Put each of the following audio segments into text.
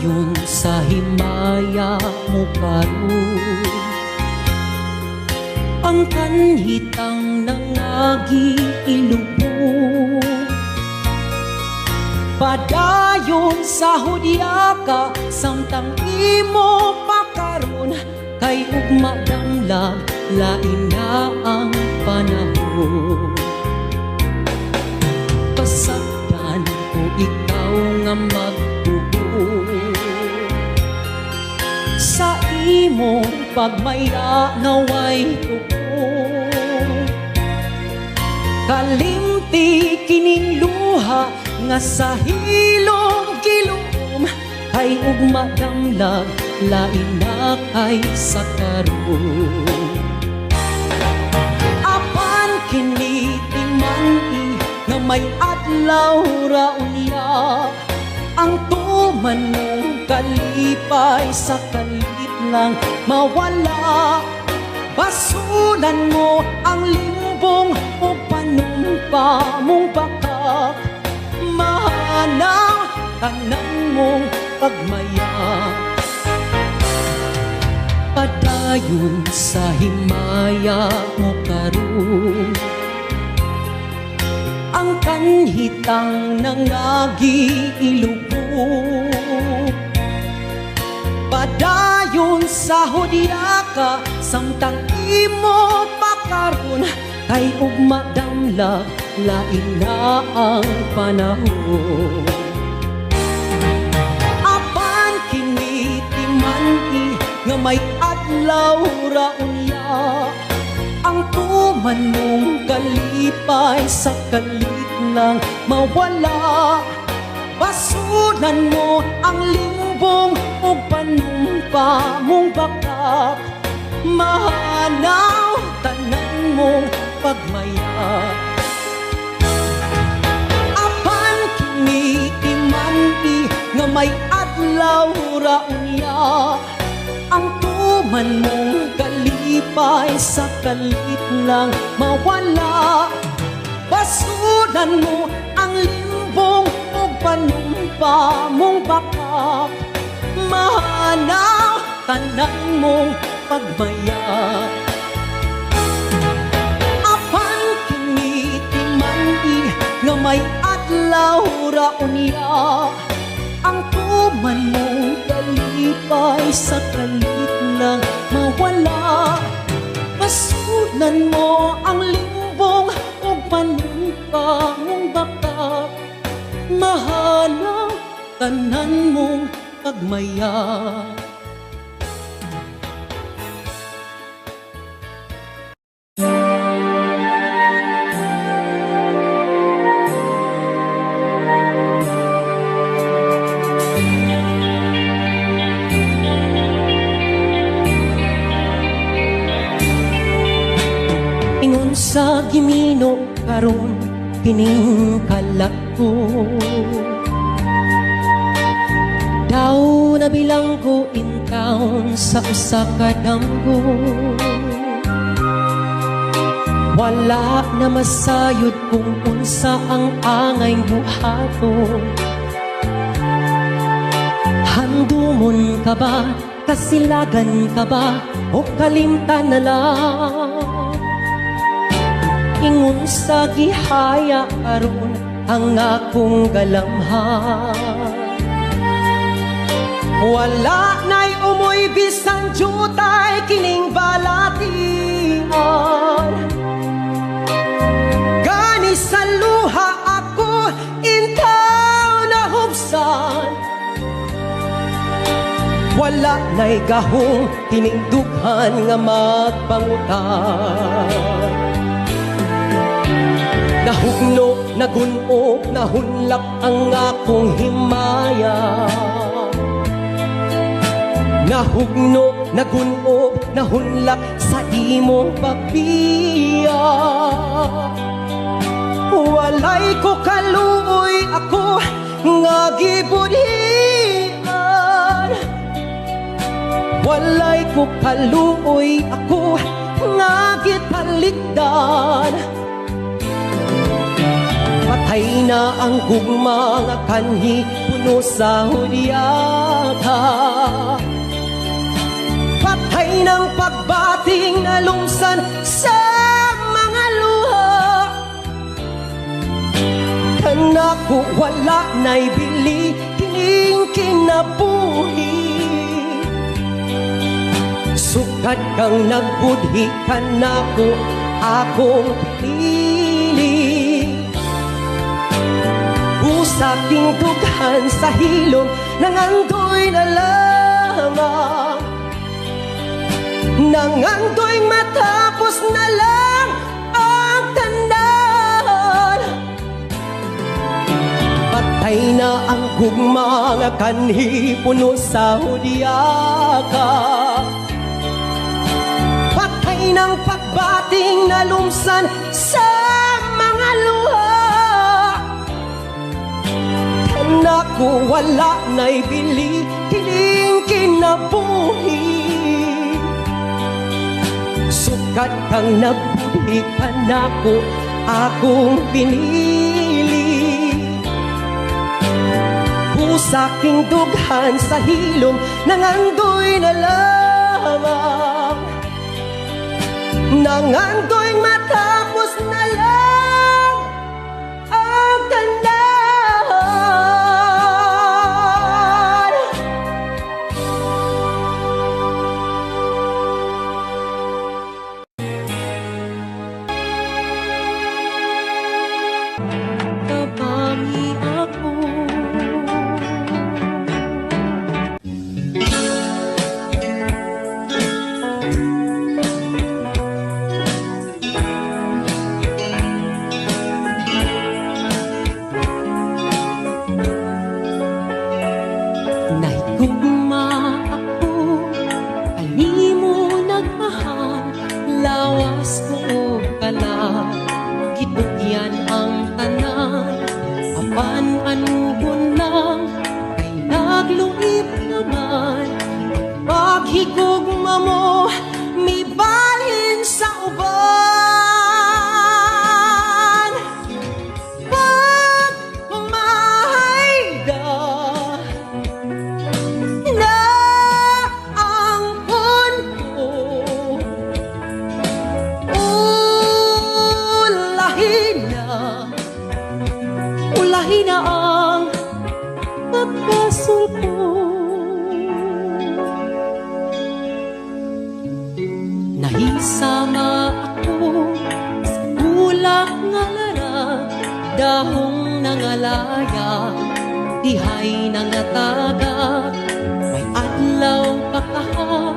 Padayon sa himaya mo karon, ang kanhitang nangagi ilubog. Padayon sa hudya ka, samtang imo pakaron, kay ugma damlag lain na ang panahon. Pasagdan ko ikaw nga magtubo, sa imo pagmaya naway tuko. Kalimti kining luha nga sa hilom kilom, kay ugma damlag lain na kay sa karon. Apan kini timani nga may adlaw ra unya, ang tuman mo kalipay sa kalit lang mawala. Basulan mo ang limbong o panumpa mong bakak, mahanaw tanang mong pagmaya. Padayon sa himaya mo karon, ang kanhitang nangagi ilubog. Padayon sa hudya ka, samtang imo pakaron, kay ugma damlag lain na ang panahon. Apan kini timani nga may adlaw ra unya, ang tuman mong kalipay sa kalit lang mawala. Basulan mo ang limbong o panumpa mong bakak, mahanaw tanan mong pagmaya. Apan kini timani nga may adlaw ra unya, ang tuman mong kalipay sa kalit lang mawala. Basulan mo ang limbong o panumpa mong bakak, mahanaw tanan mong pagmaya. Apan kini timani nga may adlaw ra unya, ang tuman mong kalipay sa kalit lang mawala. Basulan mo ang limbong o panumpa mong bakak, mahanaw tanan mong pagmaya. Ingon sa gimino karon kining kalako, daw nabilang ko in town sa usa ka damgo. Wala na masayod kung unsa ang angay buhaton. Handumon ka ba, kasilagan ka ba, o kalimtan na lang? Ingon sa gihaya karon ang akong galamhan. Wala na'y umoy bisan jutay kining balatian. Gani sa luha ako intaw na hubsan. Wala na'y gahong kining dughan nga magpangutan. Nahugno, nagunop, nahunlak ang akong himaya. Nahugno, nagunop, nahunlak sa imong pagbiya. Walay ko kaluoy ako nga gibudhian. Walay ko kaluoy ako nga gitalikdan. Patay na ang gugma nga kanhi puno sa hudyata. Patay ng pagbating na lumsan sa mga luha. Kanako wala na'y bili, kining kinabuhi. Sukat kang nagbudhi, kanako akong pinili. Usaking dughan sa hilom, nangandoy na lamang. Nangandoy matapos na lang ang tanan. Patay na ang gugma nga kanhi puno sa hudyaka. Patay ng pagbating na lumsan sa mga luha. Kanako wala na'y bili, kining kinabuhi. Sukat kang nagbudhi, kanako akong pinili. Usaking dughan sa hilom, nangandoy na lamang. Nangandoy matapos na lang ang tanan. Tabangi ako. Nahigugma ako, kanimo nagmahal, lawas ko kala, gitugyan ang tanan, apan anugon lang, kay nagluip naman. Paghigugma mo, may balhin sa uban. Pag mahayda na ang punto, ulahin na ang pagkasulpo. Nahisama ako sa bulak nga lara, dahong nangalaya, dihay nangataga. May adlaw pakaha,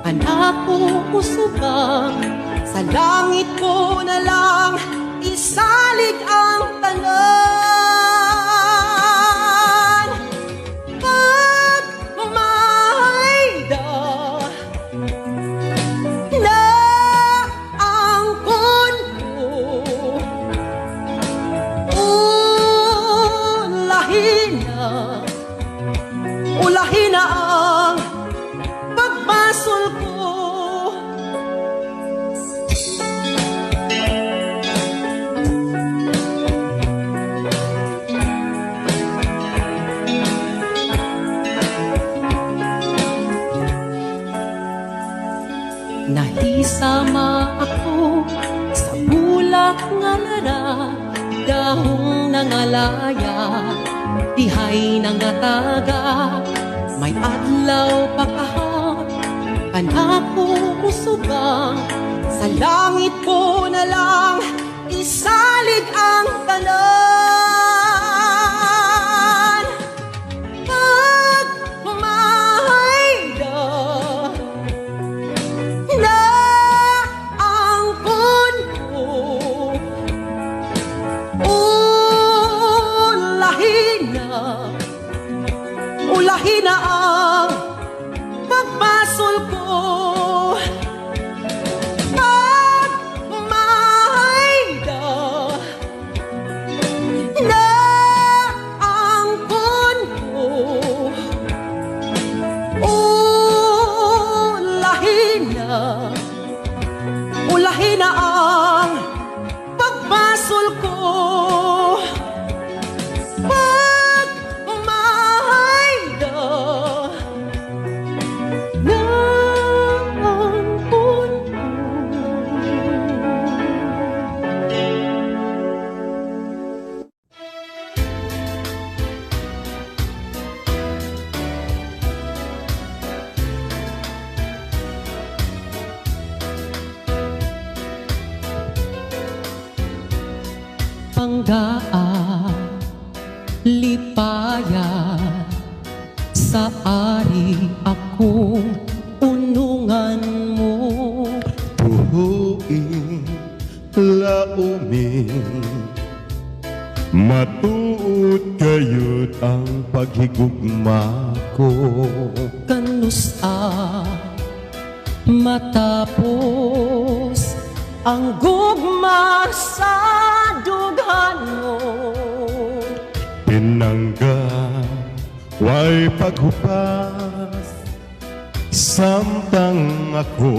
anako usubang, sa langit ko na lang isalig ang tanan. Pag mahayda na ang punto, ulahin na ang pagbasol ko. Nahisama ako sa bulak nga lara, dahong nangalaya, dihay nangataga. May adlaw pakaha, kanako usugang, sa langit ko na lang isalig ang tanan. Pag mahayda na ang punto, ulahin na ang pagbasol ko. Pag mahayda na ang punto, ulahin na ang pagbasol ko. Pag pinanggaan lipaya sa ari akong unungan mo. Tuhuing lauming matuod kayod ang paghigugma ko. Kanusa matapos ang gugma sa dughan mo. Pinangga way paghupas samtang ako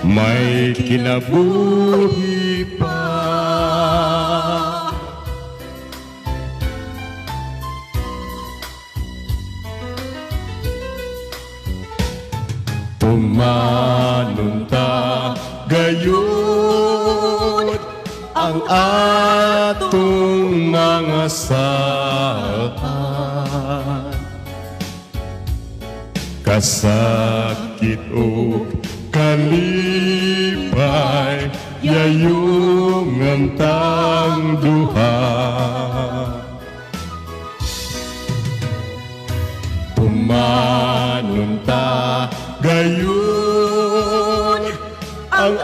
may kinabuhi pa. Tumanunta gayon ang atong mga saan. Kasakit o kalipay yayong antang duha. Tumanunta gayon ang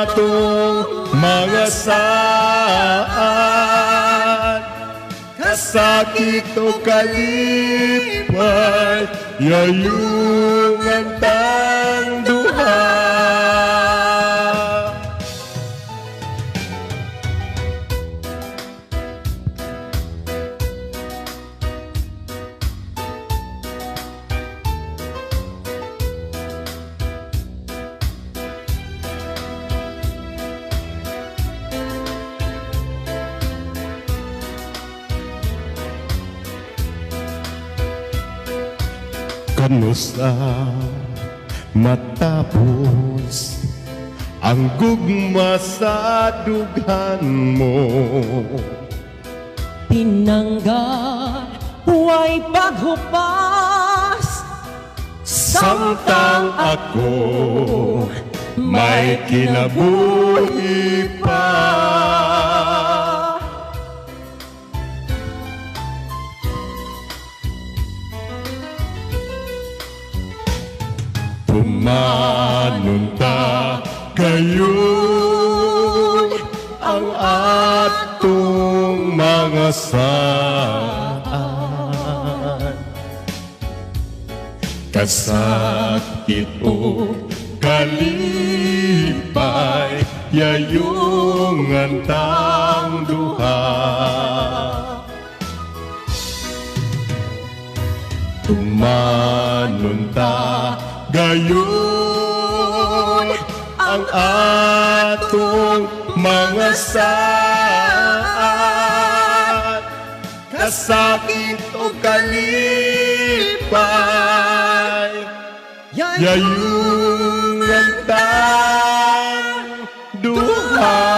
atong mga saan. Kasakit o kalipay yayong antang duha. Kanusa matapos ang gugma sa dughan mo. Pinangga huway paghupas Samtang ako may kinabuhi pa. Tumanunta gayon ang atong mga saan. Kasakit o kalipay yayong antang duha. Tumanunta gayon ang atong mga saan. Kasakit o kalipay yayong antang duha.